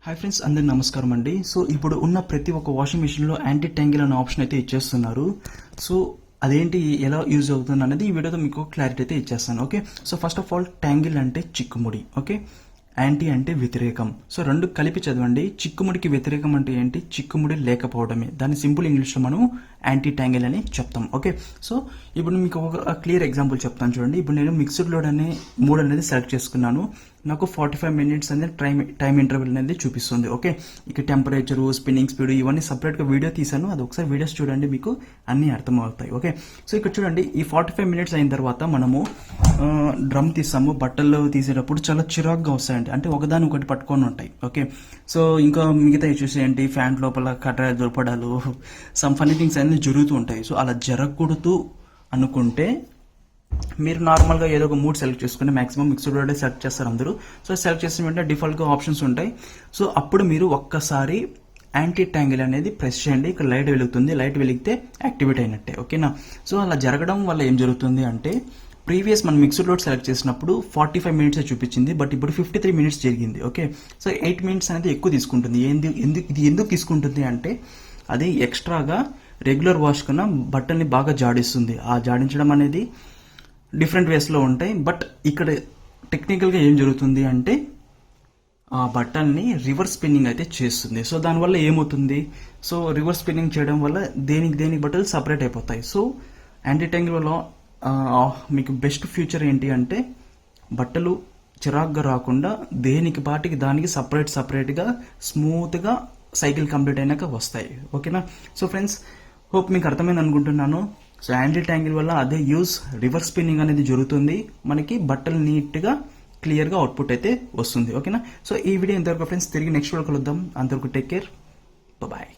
Hi friends, అందరికి నమస్కారం అండి. సో ఇప్పుడు ఉన్న ప్రతి ఒక్క వాషింగ్ మిషన్లో యాంటీ ట్యాంగిల్ అనే ఆప్షన్ అయితే ఇచ్చేస్తున్నారు. సో అదేంటి, ఎలా యూజ్ అవుతుంది అనేది ఈ వీడియోతో మీకు క్లారిటీ అయితే ఇచ్చేస్తాను. Okay, so first of all tangle అంటే చిక్కుముడి. ఓకే, యాంటీ అంటే వ్యతిరేకం. సో రెండు కలిపి చదవండి. చిక్కుముడికి వ్యతిరేకం అంటే ఏంటి? చిక్కుముడి లేకపోవడమే. దాన్ని సింపుల్ ఇంగ్లీష్లో మనం యాంటీ ట్యాంగిల్ అని చెప్తాం. ఓకే, సో ఇప్పుడు మీకు ఒక క్లియర్ ఎగ్జాంపుల్ చెప్తాను చూడండి. ఇప్పుడు నేను మిక్స్డ్ లోడ్ అనే మోడ్ అనేది సెలెక్ట్ చేసుకున్నాను. నాకు 45 minutes అనేది టైం ఇంటర్వెల్ అనేది చూపిస్తుంది. ఓకే, ఇక టెంపరేచరు, స్పిన్నింగ్ స్పీడ్ ఇవన్నీ సపరేట్గా వీడియో తీసాను. అది ఒకసారి వీడియోస్ చూడండి, మీకు అన్నీ అర్థమవుతాయి. ఓకే, సో ఇక్కడ చూడండి, ఈ 45 minutes అయిన తర్వాత మనము డ్రమ్ తీస్తాము. బట్టలు తీసేటప్పుడు చాలా చిరాగ్గా వస్తాయండి, అంటే ఒకదాని ఒకటి పట్టుకొని ఉంటాయి. ఓకే, సో ఇంకా మిగతా చూసేయండి, ఫ్యాన్ లోపల కట్ర దొరపడాలు, సమ్ ఫనీ థింగ్స్ అనేది జరుగుతూ ఉంటాయి. సో అలా జరగకూడదు అనుకుంటే మీరు నార్మల్గా ఏదో ఒక మూడ్ సెలెక్ట్ చేసుకుని, మాక్సిమం మిక్స్డ్ లోడే సెలెక్ట్ చేస్తారు అందరూ. సో సెలెక్ట్ చేసిన వెంటనే డిఫాల్ట్గా ఆప్షన్స్ ఉంటాయి. సో అప్పుడు మీరు ఒక్కసారి యాంటీ ట్యాంగిల్ అనేది ప్రెస్ చేయండి. ఇక్కడ లైట్ వెలుగుతుంది, లైట్ వెలిగితే యాక్టివేట్ అయినట్టే. ఓకేనా, సో అలా జరగడం వల్ల ఏం జరుగుతుంది అంటే, ప్రీవియస్ మనం మిక్స్డ్ లోడ్ సెలెక్ట్ చేసినప్పుడు 45 minutes చూపించింది, బట్ ఇప్పుడు 53 minutes జరిగింది. ఓకే, సో 8 minutes అనేది ఎక్కువ తీసుకుంటుంది. ఇది ఎందుకు తీసుకుంటుంది అంటే, అది ఎక్స్ట్రాగా రెగ్యులర్ వాష్ కన్నా బట్టల్ని బాగా జాడిస్తుంది. ఆ జాడించడం అనేది డిఫరెంట్ వేస్లో ఉంటాయి. బట్ ఇక్కడ టెక్నికల్గా ఏం జరుగుతుంది అంటే, ఆ బట్టల్ని రివర్స్ స్పిన్నింగ్ అయితే చేస్తుంది. సో దానివల్ల ఏమవుతుంది, సో రివర్స్ స్పిన్నింగ్ చేయడం వల్ల దేనికి బట్టలు సపరేట్ అయిపోతాయి. సో యాంటీ ట్యాంగిల్ వల్ల మీకు బెస్ట్ ఫ్యూచర్ ఏంటి అంటే, బట్టలు చిరాగ్గా రాకుండా దేనికి పాటికి దానికి సపరేట్గా స్మూత్గా సైకిల్ కంప్లీట్ అయినాక వస్తాయి. ఓకేనా, సో ఫ్రెండ్స్, హోప్ మీకు అర్థమైంది అనుకుంటున్నాను. సో యాంటీ ట్యాంగిల్ వల్ల అదే యూజ్, రివర్స్ స్పిన్నింగ్ అనేది జరుగుతుంది. మనకి బట్టలు నీట్గా క్లియర్గా అవుట్పుట్ అయితే వస్తుంది. ఓకేనా, సో ఈ వీడియో ఇంతవరకు ఫ్రెండ్స్. తిరిగి నెక్స్ట్ వీడియో కలుద్దాం. అంతవరకు టేక్ కేర్, బాయ్.